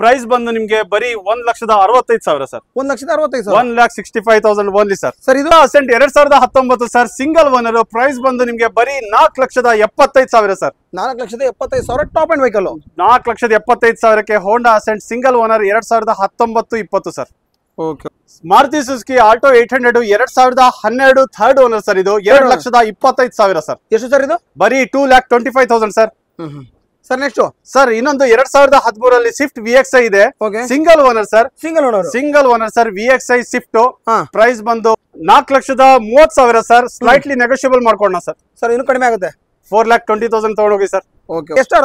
ಪ್ರೈಸ್ ಬಂದು ನಿಮ್ಗೆ ಬರೀ 1,65,000 ಸರ್. 1,65,000 only sir. ಸರ್, ಇದು Accent 2019 sir. Single owner. Price ಬಂದು ನಿಮ್ಗೆ ಬರೀ 4,75,000 ಸರ್. 4,75,000 top end vehicle. 4,75,000ಕ್ಕೆ Honda Accent single owner 2019-20 sir. Okay, Maruti Suzuki Alto 800 2012 third owner sir. ಇದು 2,25,000 ಸರ್. ಎಷ್ಟು ಸರ್ ಇದು? ಬರೀ 2,25,000 ಸರ್. ಸರ್, ನೆಕ್ಸ್ಟ್ ಸರ್ ಇನ್ನೊಂದು 2013 ಸ್ವಿಫ್ಟ್ VXI ಇದೆ. Single owner sir. Single owner sir. VXI Swift. Price ಬಂದು 4,30,000 sir. Slightly negotiable ಮಾಡ್ಕೊಳ್ಳೋಣ sir. Sir, ಇನ್ನು ಕಡಿಮೆ ಆಗುತ್ತೆ. 4,20,000 ತಗೊಂಡೋಗಿ ಸರ್. ಸರ್,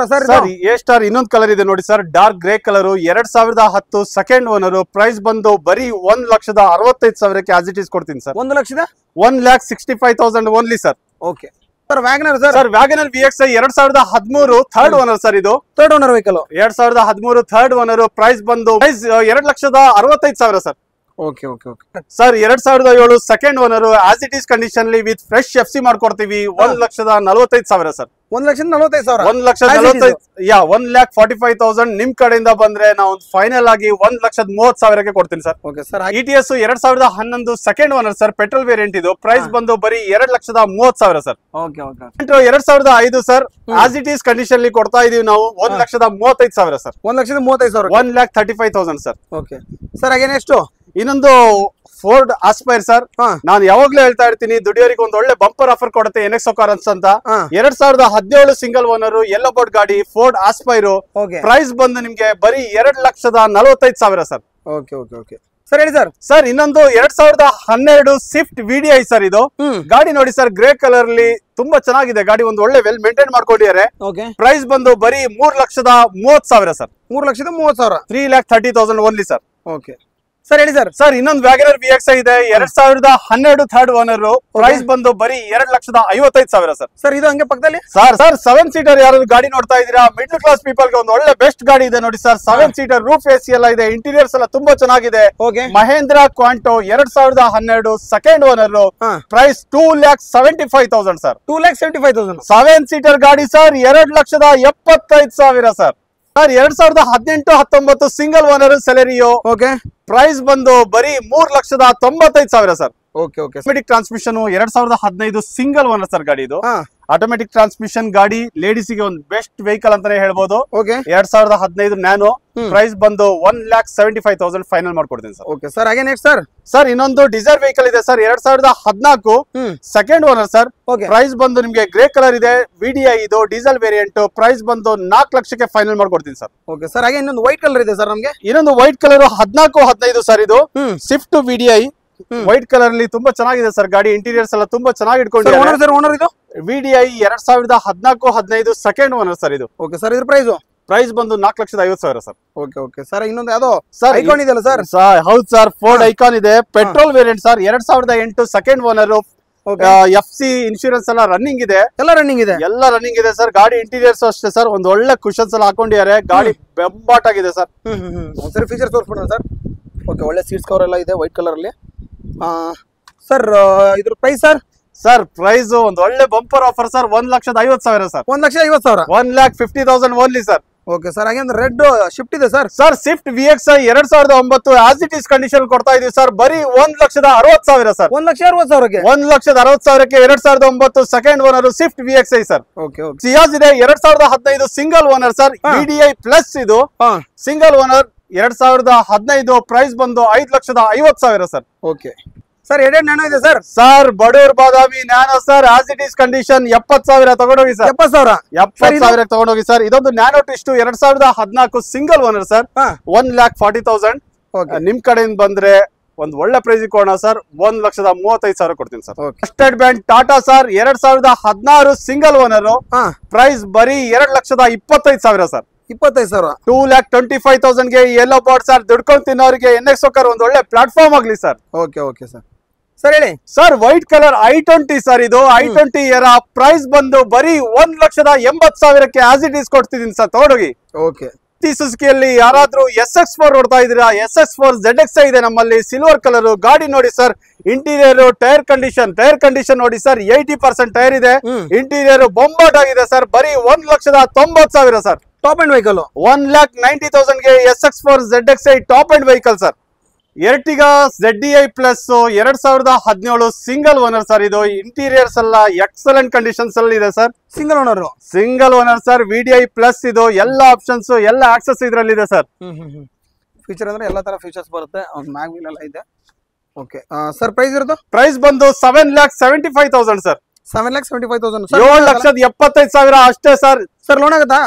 A-Star ಇನ್ನೊಂದು ಕಲರ್ ಇದೆ ನೋಡಿ sir. Dark grey colour. 2010 second owner. Price ಬಂದು ಬರೀ 1,65,000ಕ್ಕೆ ಆಸ್ ಇಟ್ ಇಸ್ ಕೊಡ್ತೀನಿ sir. 1,65,000 only sir. Okay sir, WagonR sir. Sir, WagonR VXI 2013 third owner sir. ಇದು third owner vehicle. 2013 third owner. Price ಬಂದು 2,65,000 sir. Okay okay okay sir 2007 second owner as it is condition with fresh FC ಮಾಡ್ಕೊಡ್ತೀವಿ 1,45,000 sir. 1,45,000. 1,45,000 ನಿಮ್ ಕಡೆಯಿಂದ ಬಂದ್ರೆ ನಾವು final ಆಗಿ 1,30,30,000ಕ್ಕೆ ಕೊಡ್ತೀನಿ sir. Okay sir. ETS 2011 second owner sir, petrol variant ಇದು. Price ಬಂದು ಬರೀ 2,30,30,000 sir. Okay okay 2005 sir, as it is condition ಕೊಡ್ತಾ ಇದೀವಿ ನಾವು 1,35,000 ಸರ್. 1,35,000. 1,35,000 ಸರ್. Okay sir. ಹಾಗೆ ನೆಕ್ಸ್ಟ್ ಇನ್ನೊಂದು ಫೋರ್ಡ್ ಆಸ್ಪೈರ್ ಸರ್. ನಾನು ಯಾವಾಗ್ಲೂ ಹೇಳ್ತಾ ಇರ್ತೀನಿ, ದುಡಿಯೋರಿಗೆ ಒಂದು ಒಳ್ಳೆ ಬಂಪರ್ ಆಫರ್ ಕೊಡುತ್ತೆ NX ಕಾರ್ಸ್ ಅಂತ. 2017 ಸಿಂಗಲ್ ಓನರ್ ಯೆಲ್ಲೋ ಬೋರ್ಡ್ ಗಾಡಿ ಫೋರ್ಡ್ ಆಸ್ಪೈರ್. ಪ್ರೈಸ್ ಬಂದು ನಿಮ್ಗೆ ಬರೀ 2,45,000 sir. Okay okay okay sir, ಹೇಳಿ ಸರ್. ಸರ್ ಇನ್ನೊಂದು 2012 ಸ್ವಿಫ್ಟ್ VDI ಸರ್. ಇದು ಗಾಡಿ ನೋಡಿ ಸರ್, ಗ್ರೇ ಕಲರ್ ಅಲ್ಲಿ ತುಂಬಾ ಚೆನ್ನಾಗಿದೆ ಗಾಡಿ, ಒಂದು ಒಳ್ಳೆ ವೆಲ್ ಮೇಂಟೈನ್ ಮಾಡ್ಕೊಂಡಿದ್ದಾರೆ. ಪ್ರೈಸ್ ಬಂದು ಬರೀ 3,30,30,000 sir. 3,30,30,000. 3,30,000 only sir. Okay sir, ಹೇಳಿ ಸರ್. ಸರ್ ಇನ್ನೊಂದು ವ್ಯಾಗನರ್ VXI ಇದೆ 2012 ಥರ್ಡ್ ಓನರ್. ಪ್ರೈಸ್ ಬಂದು ಬರೀ 2,55,000 ಸರ್. ಸರ್ ಇದು ಹಂಗೆ ಪಕ್ಕದಲ್ಲಿ ಸರ್ 7 ಸೀಟರ್ ಯಾರು ಗಾಡಿ ನೋಡ್ತಾ ಇದೀರಾ, ಮಿಡ್ಲ್ ಕ್ಲಾಸ್ ಪೀಪಲ್ ಗೆ ಒಂದು ಒಳ್ಳೆ ಬೆಸ್ಟ್ ಗಾಡಿ ಇದೆ ನೋಡಿ ಸರ್. 7 ಸೀಟರ್ ರೂಫ್ AC ಎಲ್ಲ ಇದೆ, ಇಂಟೀರಿಯರ್ಸ್ ಎಲ್ಲ ತುಂಬಾ ಚೆನ್ನಾಗಿದೆ. Mahindra Quanto 2012 second owner. Price 2,75,000 sir. 2,75,000. 7 seater ಗಾಡಿ sir, 2,75,000 sir. Sir 2018-19 single owner Celerio. Okay price ಬಂದು ಬರೀ 3,95,000 sir. Okay okay automatic transmission 2015 single owner sir ಗಾಡಿ ಇದು. ಆಟೋಮೆಟಿಕ್ ಟ್ರಾನ್ಸ್ಮಿಷನ್ ಗಾಡಿ ಲೇಡೀಸ್ ಗೆ ಒಂದು ಬೆಸ್ಟ್ ವೆಹಿಕಲ್ ಅಂತಾನೆ ಹೇಳ್ಬೋದು. 2015 ನ್ಯಾನೋ. ಪ್ರೈಸ್ ಬಂದು 1,75,000 ಫೈನಲ್ ಮಾಡ್ಕೊಡ್ತೀನಿ ಸರ್. Okay sir. ಹಾಗೆ ನೆಕ್ಸ್ಟ್ ಸರ್. ಸರ್ ಇನ್ನೊಂದು ಡಿಸೈರ್ ವೆಹಿಕಲ್ ಇದೆ sir, 2014 second owner sir. Price ಬಂದು ನಿಮ್ಗೆ ಗ್ರೇ ಕಲರ್ ಇದೆ, VDI ಇದು ಡೀಸೆಲ್ ವೇರಿಯಂಟ್. ಪ್ರೈಸ್ ಬಂದು 4 ಲಕ್ಷಕ್ಕೆ ಫೈನಲ್ ಮಾಡ್ಕೊಡ್ತೀನಿ ಸರ್. Okay sir. ಹಾಗೆ ಇನ್ನೊಂದು ವೈಟ್ ಕಲರ್ ಇದೆ ಸರ್ ನಮ್ಗೆ. ಇನ್ನೊಂದು ವೈಟ್ ಕಲರ್ 14-15 ಸರ್. ಇದು ಸ್ವಿಫ್ಟ್ VDI ವೈಟ್ ಕಲರ್ ಅಲ್ಲಿ ತುಂಬಾ ಚೆನ್ನಾಗಿದೆ ಸರ್ ಗಾಡಿ, ಇಂಟೀರಿಯರ್ಸ್ ಎಲ್ಲ ತುಂಬಾ ಚೆನ್ನಾಗಿ ಇಟ್ಕೊಂಡಿದ್ದಾರೆ. ಓನರ್ ಇದು VDI 2014-15 ಸೆಕೆಂಡ್ ಓನರ್ ಸರ್ ಇದು. Okay sir. ಇದ್ರ ಪ್ರೈಸ್ ಬಂದು 4,50,000 ಸರ್. Okay okay sir. ಇನ್ನೊಂದು ಯಾವ್ದೋ ಸರ್ ಐಕಾನ್ ಇದೆಯಲ್ಲ ಸರ್. ಹೌದು ಸರ್, ಫೋರ್ಡ್ ಐಕಾನ್ ಇದೆ, petrol variant sir. 2008 second owner. FC insurance ಎಲ್ಲ ರನ್ನಿಂಗ್ ಇದೆ. ಎಲ್ಲ ರನ್ನಿಂಗ್ ಇದೆ ಸರ್. ಗಾಡಿ ಇಂಟೀರಿಯರ್ಸ್ ಅಷ್ಟೇ ಸರ್, ಒಂದು ಒಳ್ಳೆ ಕುಶನ್ಸ್ ಎಲ್ಲ ಹಾಕೊಂಡಿದ್ದಾರೆ. ಗಾಡಿ ಬೆಂಬಾಟ್ ಆಗಿದೆ ಸರ್. ಸರ್ ಫೀಚರ್ಸ್ ತೋರಿಸ್ಬಿಡೋಣ ಸರ್. ಓಕೆ, ಒಳ್ಳೆ ಸೀಟ್ಸ್ ಕವರ್ ಎಲ್ಲ ಇದೆ ವೈಟ್ ಕಲರ್ ಅಲ್ಲಿ. ಸರ್ ಇದ್ರ ಪ್ರೈಸ್ ಸರ್. ಸರ್ ಪ್ರೈಸ್ ಒಂದು ಒಳ್ಳೆ bumper offer sir, 1,50,000 sir. 1,50,000. 1,50,000 only sir. Okay sir. ಹಾಗೆ ರೆಡ್ ಶಿಫ್ಟ್ ಇದೆ sir. Sir Swift VXI 2009 as it is condition ಕೊಡ್ತಾ ಇದೀವಿ ಸರ್, ಬರೀ 1,60,000 ಸರ್. 1,60,000ಕ್ಕೆ 1,60,000ಕ್ಕೆ 2009 second owner Swift VXI sir. Okay okay. Ciaz ಇದೆ 2015 single owner sir. VDI plus ಇದು single owner 2015. Price ಬಂದು 5,50,000 ಸರ್. Okay sir. ನ್ಯಾನೋ ಇದೆ ಸರ್. ಸರ್ ಬಡೂರ್ ಬಾದಾಮಿ Nano sir, as it is condition 70,000 ತಗೊಂಡೋಗಿ ಸರ್. 70,000 ತಗೊಂಡೋಗಿ ಸರ್. ಇದೊಂದು Nano Twist 2014 single owner sir. 1,40,000. ನಿಮ್ ಕಡೆಯಿಂದ ಬಂದ್ರೆ ಒಂದು ಒಳ್ಳೆ ಪ್ರೈಸ್ ಕೊಡೋಣ ಸರ್, 1,35,000 ಕೊಡ್ತೀನಿ sir. State Bank Tata sir 2016 single owner. Price ಬರೀ 2,25,000 ಸರ್. 25,000. 2,25,000 ಗೆ ಯೆಲ್ಲೋ ಬೋರ್ಡ್ ಸರ್. ದುಡ್ಕೊಂಡು ತಿನ್ನೋರಿಗೆ NX ಒಂದು ಒಳ್ಳೆ ಪ್ಲಾಟ್ಫಾರ್ಮ್ ಆಗ್ಲಿ sir. Okay okay sir. Sir ಹೇಳಿ sir. White colour I20 sir. ಇದು I20 ಎರ. ಪ್ರೈಸ್ ಬಂದು ಬರೀ 1,80,000ಕ್ಕೆ ಆಸ್ ಇಟ್ ಈಸ್ ಕೊಡ್ತಿದ್ದೀನಿ ಸರ್, ತಗೊಂಡೋಗಿ. ಓಕೆ. ಸುಜುಕಿಯಲ್ಲಿ ಯಾರಾದ್ರೂ SX4 ನೋಡ್ತಾ ಇದೀರಾ, SX4 ZXi ಇದೆ ನಮ್ಮಲ್ಲಿ, ಸಿಲ್ವರ್ ಕಲರ್ ಗಾಡಿ ನೋಡಿ ಸರ್. ಇಂಟೀರಿಯರ್ ಟೈರ್ ಕಂಡೀಷನ್ ನೋಡಿ ಸರ್, 80% ಟೈರ್ ಇದೆ. ಇಂಟೀರಿಯರ್ ಬೊಂಬಾಟ್ ಆಗಿದೆ ಸರ್. ಬರೀ 1,90,000 ಸರ್. ಟಾಪ್ ಅಂಡ್ ವೆಹಿಕಲ್ 1,90,000 ಗೆ SX4 ZXi top end vehicle sir. Ertiga ZDI plus 2017 single owner sir. ಇದು ಇಂಟೀರಿಯರ್ಸ್ ಎಲ್ಲ ಎಕ್ಸಲೆಂಟ್ ಕಂಡೀಷನ್ಸ್ ಅಲ್ಲಿ ಇದೆ sir. Single owner sir. VDI plus ಇದು ಎಲ್ಲ ಆಪ್ಷನ್ಸ್ ಎಲ್ಲ ಆಕ್ಸೆಸ್ ಇದ್ರಲ್ಲಿ ಇದೆ ಸರ್. ಫೀಚರ್ ಅಂದ್ರೆ ಎಲ್ಲಾ ತರ ಫೀಚರ್ಸ್ ಬರುತ್ತೆ. ಮ್ಯಾಗ್ ವೀಲ್ ಎಲ್ಲ ಇದೆ. Okay sir. ಪ್ರೈಸ್ ಇರೋದು ಪ್ರೈಸ್ ಬಂದು 7,75,000 ಸರ್. 7,75,000. 7,75,000 ಅಷ್ಟೇ ಸರ್. ಸರ್ ಲೋನ್ ಆಗುತ್ತಾ?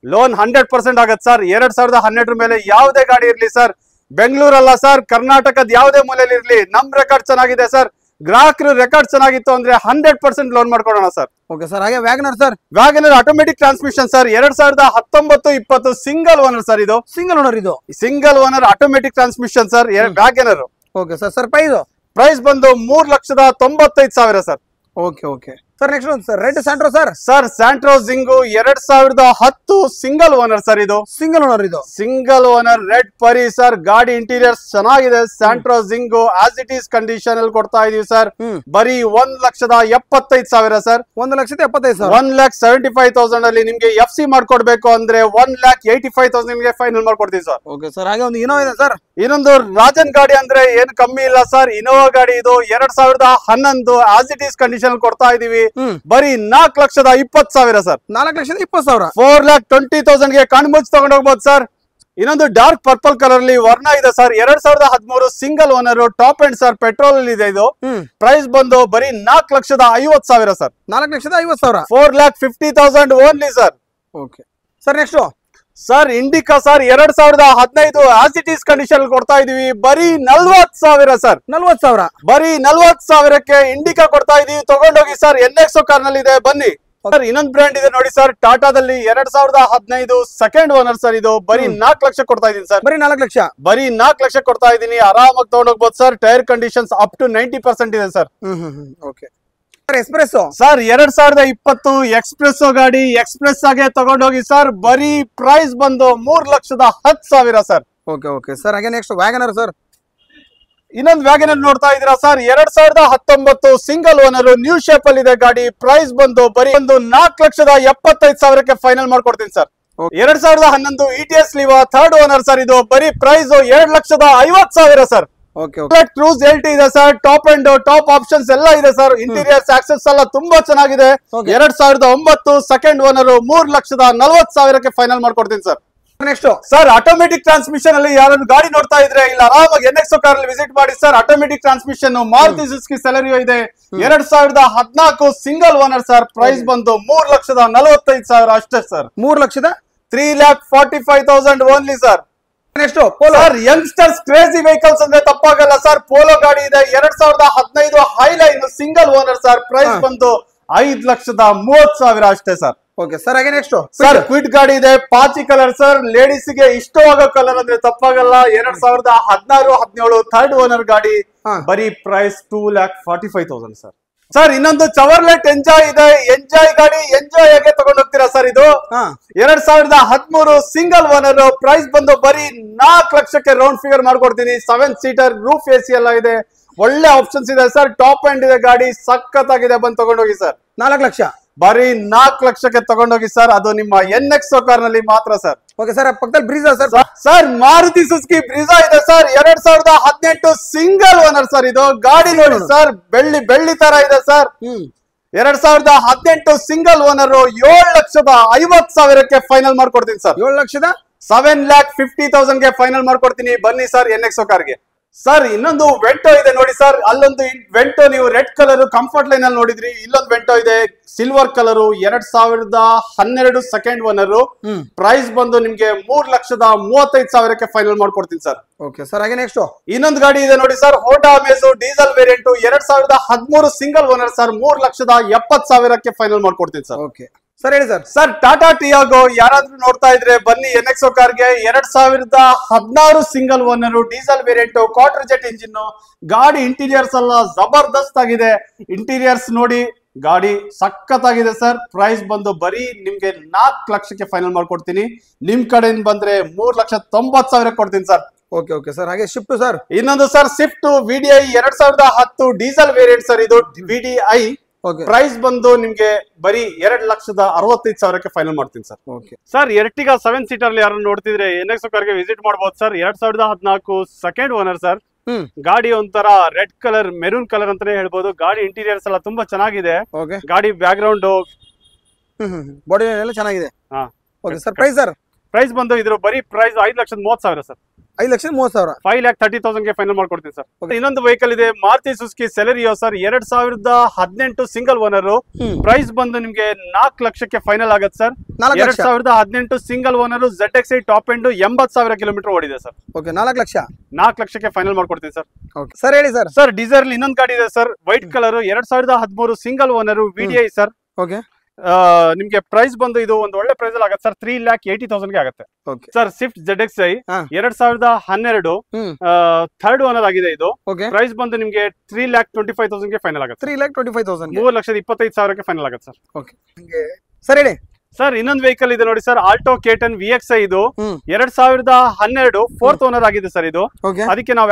ಲೋನ್ 100% ಆಗತ್ತೆ ಸರ್. 2012 ಮೇಲೆ ಯಾವುದೇ ಗಾಡಿ ಇರ್ಲಿ ಸರ್, ಬೆಂಗಳೂರಲ್ಲ ಸರ್, ಕರ್ನಾಟಕದ ಯಾವುದೇ ಮೂಲೆಯಲ್ಲಿ ಇರ್ಲಿ, ನಮ್ ರೆಕಾರ್ಡ್ ಚೆನ್ನಾಗಿದೆ ಸರ್. ಗ್ರಾಹಕರು ರೆಕಾರ್ಡ್ ಚೆನ್ನಾಗಿತ್ತು ಅಂದ್ರೆ 100% ಲೋನ್ ಮಾಡ್ಕೊಡೋಣ ಸರ್. Okay sir. ಹಾಗೆ WagonR sir. WagonR automatic transmission sir. 2019-20 single owner sir. ಇದು single owner automatic transmission sir, WagonR. Okay sir. Sir price ಬಂದು 3,95,000 sir. Okay okay. Sir next sir red Santro sir. Sir Santro Zing 2010 single owner sir. ಇದು single owner, ಇದು single owner red ಪರಿ sir. ಗಾಡಿ interiors ಚೆನ್ನಾಗಿದೆ. Santro Zing as it is condition ಅಲ್ಲಿ ಕೊಡ್ತಾ ಇದೀವಿ sir. ಬರೀ 1,75,000 ಸರ್. 1,75,000. 1,75,000 ಅಲ್ಲಿ ನಿಮ್ಗೆ FC ಮಾಡ್ಕೊಡ್ಬೇಕು ಅಂದ್ರೆ 1,85,000 ನಿಮ್ಗೆ ಫೈನಲ್ ಮಾಡ್ಕೊಡ್ತೀವಿ ಸರ್. Okay sir. ಹಾಗೆ ಒಂದು ಇನೋವಾ ಇದೆ ಸರ್. ಇನ್ನೊಂದು ರಾಜನ್ ಗಾಡಿ ಅಂದ್ರೆ ಏನ್ ಕಮ್ಮಿ ಇಲ್ಲ ಸರ್. ಇನೋವಾ ಗಾಡಿ ಇದು 2011 ಆಸ್ ಇಟ್ ಈಸ್ ಕಂಡೀಷನ್ ಕೊಡ್ತಾ ಇದೀವಿ. ಬರೀ 4,20,000 ಸರ್. 4,20,000. 4,20,000 ಗೆ ಕಣ್ಮುಚ್ಚಿ ತಗೊಂಡ್ ಹೋಗ್ಬೋದು ಸರ್. ಇನ್ನೊಂದು ಡಾರ್ಕ್ ಪರ್ಪಲ್ ಕಲರ್ ಅಲ್ಲಿ ವರ್ಣ ಇದೆ sir. 2013 single owner top end sir. Petrol ಅಲ್ಲಿ ಇದೆ. ಇದು ಪ್ರೈಸ್ ಬಂದು ಬರೀ 4,50,000 sir. 4,50,000. 4,50,000 only sir. Okay sir. Next sir Indica sir 2015 as it is condition ಕೊಡ್ತಾ ಇದೀವಿ. ಬರೀ 40,000 ಸರ್. 40,000. ಬರೀ 40,000ಕ್ಕೆ ಇಂಡಿಕಾ ಕೊಡ್ತಾ ಇದೀವಿ. ತಗೊಂಡೋಗಿ ಸರ್. NXO ಕಾರ್ ನಲ್ಲಿ ಇದೆ, ಬನ್ನಿ ಸರ್. ಇನ್ನೊಂದು ಬ್ರ್ಯಾಂಡ್ ಇದೆ ನೋಡಿ ಸರ್, ಟಾಟಾದಲ್ಲಿ 2015 ಸೆಕೆಂಡ್ ಓನರ್ ಸರ್. ಇದು ಬರೀ 4 ಲಕ್ಷ ಕೊಡ್ತಾ ಇದೀನಿ ಸರ್. ಬರೀ 4 ಲಕ್ಷ. ಬರೀ 4 ಲಕ್ಷ ಕೊಡ್ತಾ ಇದೀನಿ. ಆರಾಮಾಗಿ ತಗೊಂಡೋಗ್ಬೋದು sir. Tyre conditions up to 90% ಇದೆ sir. Okay sir. Express sir 2020 express ಗಾಡಿ ಎಕ್ಸ್ಪ್ರೆಸ್ ಆಗಿ ತಗೊಂಡೋಗಿ ಸರ್. ಬರೀ ಪ್ರೈಸ್ ಬಂದು 3,10,000 ಸರ್. Okay okay sir. ಹಾಗೆ ನೆಕ್ಸ್ಟ್ ವ್ಯಾಗನರ್ ಸರ್. ಇನ್ನೊಂದು ವ್ಯಾಗನರ್ ನೋಡ್ತಾ ಇದೀರಾ sir. 2019 single owner new shape ಅಲ್ಲಿ ಇದೆ ಗಾಡಿ. ಪ್ರೈಸ್ ಬಂದು ಬರೀ ಒಂದು 4,75,000ಕ್ಕೆ ಫೈನಲ್ ಮಾಡ್ಕೊಡ್ತೀನಿ sir. 2011 ETS Liva third owner sir. ಇದು ಬರೀ ಪ್ರೈಸ್ 7,50,000 ಸರ್. ಕ್ರೂಸ್ LT ಇದೆ sir. Top and top options ಎಲ್ಲ ಇದೆ ಸರ್. ಇಂಟೀರಿಯರ್ಸ್ ಆಕ್ಸೆಸ್ ಎಲ್ಲ ತುಂಬಾ ಚೆನ್ನಾಗಿದೆ. 2009 ಸೆಕೆಂಡ್ ಓನರ್ 3,40,000ಕ್ಕೆ ಫೈನಲ್ ಮಾಡ್ಕೊಡ್ತೀನಿ sir. Next sir automatic transmission ಅಲ್ಲಿ ಯಾರಾದ್ರೂ ಗಾಡಿ ನೋಡ್ತಾ ಇದ್ರೆ ಇಲ್ಲ ಆರಾಮಾಗಿ NXO ಕಾರ್ ಅಲ್ಲಿ ವಿಸಿಟ್ ಮಾಡಿ sir. Automatic transmission Maruti Suzuki Celerio ಇದೆ. 2014 ಸಿಂಗಲ್ ಓನರ್ ಸರ್. ಪ್ರೈಸ್ ಬಂದು 3,45,000 ಅಷ್ಟೇ sir. 3,45,000 only sir. Next sir youngsters crazy vehicles ಅಂದ್ರೆ ತಪ್ಪಾಗಲ್ಲ ಸರ್. ಪೋಲೋ ಗಾಡಿ ಇದೆ 2015 Highline single owner sir. Price ಬಂದು 5,30,000 ಅಷ್ಟೇ ಸರ್. Okay sir. ಹಾಗೆ ನೆಕ್ಸ್ಟ್ ಸರ್ ಕ್ವಿಡ್ ಗಾಡಿ ಇದೆ ಪಾಚಿ ಕಲರ್ ಸರ್. ಲೇಡೀಸ್ ಗೆ ಇಷ್ಟವಾಗೋ ಕಲರ್ ಅಂದ್ರೆ ತಪ್ಪಾಗಲ್ಲ. 2016-17 ಥರ್ಡ್ ಓನರ್ ಗಾಡಿ. ಬರೀ ಪ್ರೈಸ್ 2,45,000 ಸರ್. ಸರ್ ಇನ್ನೊಂದು ಚವರ್ಲೆಟ್ ಎಂಜಾಯ್ ಇದೆ. ಎಂಜಾಯ್ ಗಾಡಿ ಎಂಜಾಯ್ ಆಗಿ ತಗೊಂಡ್ ಹೋಗ್ತೀರಾ ಸರ್. ಇದು 2013 ಸಿಂಗಲ್ ಓನರ್. ಪ್ರೈಸ್ ಬಂದು ಬರೀ 4 ಲಕ್ಷಕ್ಕೆ ರೌಂಡ್ ಫಿಗರ್ ಮಾಡ್ಕೊಡ್ತೀನಿ. 7 ಸೀಟರ್ ರೂಫ್ AC ಎಲ್ಲ ಇದೆ. ಒಳ್ಳೆ ಆಪ್ಷನ್ಸ್ ಇದೆ ಸರ್. ಟಾಪ್ ಎಂಡ್ ಇದೆ ಗಾಡಿ. ಸಖತ್ತಾಗಿದೆ. ಬಂದು ತಗೊಂಡೋಗಿ ಸರ್. 4 ಲಕ್ಷ. ಬರೀ 4 ಲಕ್ಷಕ್ಕೆ ತಗೊಂಡೋಗಿ ಸರ್. ಅದು ನಿಮ್ಮ NXO ಕಾರ್ ನಲ್ಲಿ ಮಾತ್ರ ಸರ್. Okay sir. ಪಕ್ಕದಲ್ಲಿ Brezza sir. Sir Maruti Suzuki Brezza ಇದೆ ಸರ್. 2018 single owner sir. ಇದು ಗಾಡಿ ನೋಡಿ ಸರ್. ಬೆಳ್ಳಿ ತರ ಇದೆ ಸರ್. 2018 ಸಿಂಗಲ್ ಓನರ್ 7,50,000ಕ್ಕೆ ಫೈನಲ್ ಮಾಡ್ಕೊಡ್ತೀನಿ ಸರ್. 7,50,000ಗೆ ಫೈನಲ್ ಮಾಡ್ಕೊಡ್ತೀನಿ. ಬನ್ನಿ ಸರ್ NXO ಕಾರ್ಗೆ. ಸರ್ ಇನ್ನೊಂದು ವೆಂಟೋ ಇದೆ ನೋಡಿ ಸರ್. ಅಲ್ಲೊಂದು ವೆಂಟೋ ನೀವು ರೆಡ್ ಕಲರ್ ಕಂಫರ್ಟ್ ಲೈನ್ ಅಲ್ಲಿ ನೋಡಿದ್ರಿ. ಇಲ್ಲೊಂದು ವೆಂಟೋ ಇದೆ silver colour. 2012 second owner. Price ಬಂದು ನಿಮ್ಗೆ 3,35,000ಕ್ಕೆ ಫೈನಲ್ ಮಾಡ್ಕೊಡ್ತೀನಿ ಸರ್. Okay sir. ಹಾಗೆ ನೆಕ್ಸ್ಟ್ ಇನ್ನೊಂದು ಗಾಡಿ ಇದೆ ನೋಡಿ sir. Honda Amaze diesel variant 2013 single owner sir. 3,70,000ಕ್ಕೆ ಫೈನಲ್ ಮಾಡ್ಕೊಡ್ತೀನಿ ಸರ್. Okay sir. ಹೇಳಿ ಸರ್. ಸರ್ ಟಾಟಾ ಟಿಯಾಗೋ ಯಾರಾದ್ರೂ ನೋಡ್ತಾ ಇದ್ರೆ ಬನ್ನಿ NXO ಕಾರ್ಗೆ. 2016 single owner diesel variant quarter jet engine. ಗಾಡಿ ಇಂಟೀರಿಯರ್ಸ್ ಎಲ್ಲ ಜಬರ್ದಸ್ತ್ ಆಗಿದೆ. ಇಂಟೀರಿಯರ್ಸ್ ನೋಡಿ ಗಾಡಿ ಸಖತ್ತಾಗಿದೆ ಸರ್. ಪ್ರೈಸ್ ಬಂದು ಬರೀ ನಿಮ್ಗೆ 4 ಲಕ್ಷಕ್ಕೆ ಫೈನಲ್ ಮಾಡ್ಕೊಡ್ತೀನಿ. ನಿಮ್ ಕಡೆಯಿಂದ ಬಂದ್ರೆ 3,90,000 ಕೊಡ್ತೀನಿ ಸರ್. Okay okay sir. ಹಾಗೆ ಶಿಫ್ಟ್ ಸರ್. ಇನ್ನೊಂದು sir Swift VDI 2010 diesel variant sir. ಇದು VDI ಪ್ರೈಸ್ ಬಂದು ನಿಮ್ಗೆ ಬರೀ 2,65,000ಕ್ಕೆ ಫೈನಲ್ ಮಾಡ್ತೀನಿ sir. Okay sir Ertiga 7 seater ಅಲ್ಲಿ ಯಾರು ನೋಡ್ತಿದ್ರೆ NXO ಕಾರ್ಗೆ ವಿಸಿಟ್ ಮಾಡಬಹುದು ಸರ್. 2014 second owner sir. ಗಾಡಿ ಒಂಥರ ರೆಡ್ ಕಲರ್ ಮೆರೂನ್ ಕಲರ್ ಅಂತಾನೆ ಹೇಳ್ಬೋದು. ಗಾಡಿ ಇಂಟೀರಿಯರ್ಸ್ ಎಲ್ಲ ತುಂಬಾ ಚೆನ್ನಾಗಿದೆ. ಗಾಡಿ ಬ್ಯಾಕ್ ಗ್ರೌಂಡ್ ಬಾಡಿ ಎಲ್ಲ ಚೆನ್ನಾಗಿದೆ. Okay sir. Price sir. Price ಬಂದು ಇದ್ರ ಬರೀ ಪ್ರೈಸ್ 5,30,000 ಸರ್. 5,30,000. 5,30,000ಗೆ ಫೈನಲ್ ಮಾಡ್ಕೊಡ್ತೀನಿ ಸರ್. ಇನ್ನೊಂದು ವೆಹಿಕಲ್ ಇದೆ Maruti Suzuki Celerio sir. 2018 single owner. Price ಬಂದು ನಿಮ್ಗೆ 4 ಲಕ್ಷಕ್ಕೆ ಫೈನಲ್ ಆಗುತ್ತೆ sir. 2018 single owner ZXi top end 80,000 kilometre ಓಡಿದೆ ಸರ್. ಓಕೆ 4 ಲಕ್ಷ. 4 ಲಕ್ಷಕ್ಕೆ ಫೈನಲ್ ಮಾಡ್ಕೊಡ್ತೀನಿ ಸರ್. Okay sir. ಹೇಳಿ ಸರ್. ಸರ್ ಡೀಸೆಲ್ ಇನ್ನೊಂದು ಗಾಡಿ ಇದೆ sir. White colour 2013 single owner VDI sir. Okay ನಿಮ್ಗೆ ಪ್ರೈಸ್ ಬಂದು ಇದು ಒಂದು ಒಳ್ಳೆ ಪ್ರೈಸ್ ಅಲ್ಲಿ ಆಗುತ್ತೆ ಸರ್ 3,80,000 ಗೆ ಆಗುತ್ತೆ ಓಕೆ ಸರ್. ಸ್ವಿಫ್ಟ್ ZXi ಹಾ. 2012 ಹ್ಮ್ ಥರ್ಡ್ ಓನರ್ ಆಗಿದೆ ಇದು. ಓಕೆ ಪ್ರೈಸ್ ಬಂದು ನಿಮ್ಗೆ 3,25,000 ಗೆ ಫೈನಲ್ ಆಗುತ್ತೆ. 3,25,000 3,25,000 ಫೈನಲ್ ಆಗುತ್ತೆ ಸರ್. ಓಕೆ ಸರ್ ಹೇಳಿ ಸರ್ ಇನ್ನೊಂದು ವೆಹಿಕಲ್ ಇದೆ ನೋಡಿ ಸರ್, ಆಲ್ಟೋ K10 VXi ಇದು ಹ್ಮ್ 2012 ಫೋರ್ತ್ ಓನರ್ ಆಗಿದೆ ಸರ್ ಇದು. ಓಕೆ ಅದಕ್ಕೆ ನಾವು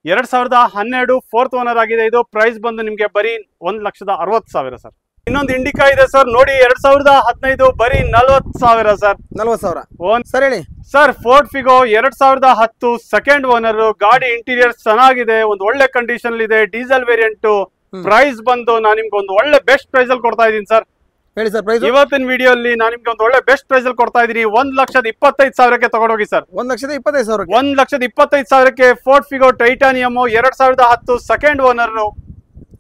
2012 ಫೋರ್ತ್ ಓನರ್ ಆಗಿದೆ ಇದು. ಪ್ರೈಸ್ ಬಂದು ನಿಮ್ಗೆ ಬರೀ 1,60,000 ಸರ್. ಇನ್ನೊಂದು ಇಂಡಿಕಾ ಇದೆ ಸರ್ ನೋಡಿ 2015 ಬರೀ 40,000 ಸರ್. 40,000 ಸರ್ ಹೇಳಿ sir Ford Figo 2010 second owner. ಗಾಡಿ ಇಂಟೀರಿಯರ್ ಚೆನ್ನಾಗಿದೆ, ಒಂದು ಒಳ್ಳೆ ಕಂಡೀಷನ್ ಇದೆ, ಡೀಸೆಲ್ ವೇರಿಯಂಟ್. ಪ್ರೈಸ್ ಬಂದು ನಾನು ನಿಮ್ಗೆ ಒಂದು ಒಳ್ಳೆ ಬೆಸ್ಟ್ ಪ್ರೈಸ್ ಅಲ್ಲಿ ಕೊಡ್ತಾ ಇದೀನಿ ಸರ್. ಹೇಳಿ ಸರ್ ಪ್ರೈಸ್. ಇವತ್ತಿನ ವಿಡಿಯೋ ಅಲ್ಲಿ ನಾನು ನಿಮ್ಗೆ ಒಂದು ಒಳ್ಳೆ ಬೆಸ್ಟ್ ಪ್ರೈಸ್ ಅಲ್ಲಿ ಕೊಡ್ತಾ ಇದೀನಿ. 1,25,000 ತಗೊಂಡೋಗಿ sir. 1,25,000 1,25,000 Ford Figo Titanium 2010 second owner.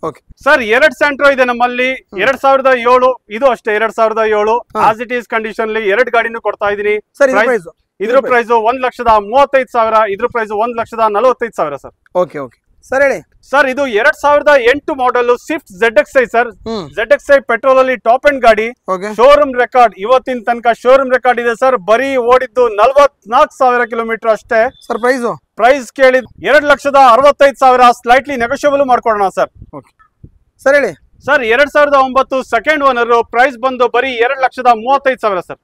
Okay sir 2 Santro ಇದೆ ನಮ್ಮಲ್ಲಿ. 2007 ಇದು ಅಷ್ಟೇ 2007 ಆಸ್ ಇಟ್ ಈಸ್ ಕಂಡೀಷನ್ 2 ಗಾಡಿನೂ ಕೊಡ್ತಾ ಇದೀನಿ. ಸರ್ ಪ್ರೈಸ್ ಇದ್ರ ಪ್ರೈಸ್ 1,35,000, ಇದ್ರ price 1,45,000 sir. Okay okay sir ಹೇಳಿ ಸರ್ ಇದು 2008 model Swift ZXi sir. ZXi petrol ಅಲ್ಲಿ ಟಾಪ್ ಎಂಡ್ ಗಾಡಿ. ಓಕೆ ಶೋರೂಮ್ ರೆಕಾರ್ಡ್ ಇವತ್ತಿನ ತನಕ ಶೋರೂಮ್ ರೆಕಾರ್ಡ್ ಇದೆ ಸರ್. ಬರೀ ಓಡಿದ್ದು 44,000 ಕಿಲೋಮೀಟರ್ ಅಷ್ಟೇ ಸರ್. ಪ್ರೈಸ್ ಕೇಳಿದ್ 2,65,000 ಸ್ಲೈಟ್ಲಿ ನೆಗೋಷಿಯಬಲ್ ಮಾಡ್ಕೊಡೋಣ ಸರ್. ಓಕೆ ಸರ್ ಹೇಳಿ ಸರ್ 2009 ಸೆಕೆಂಡ್ ಓನರ್. ಪ್ರೈಸ್ ಬಂದು ಬರೀ 2,35,000 ಸರ್.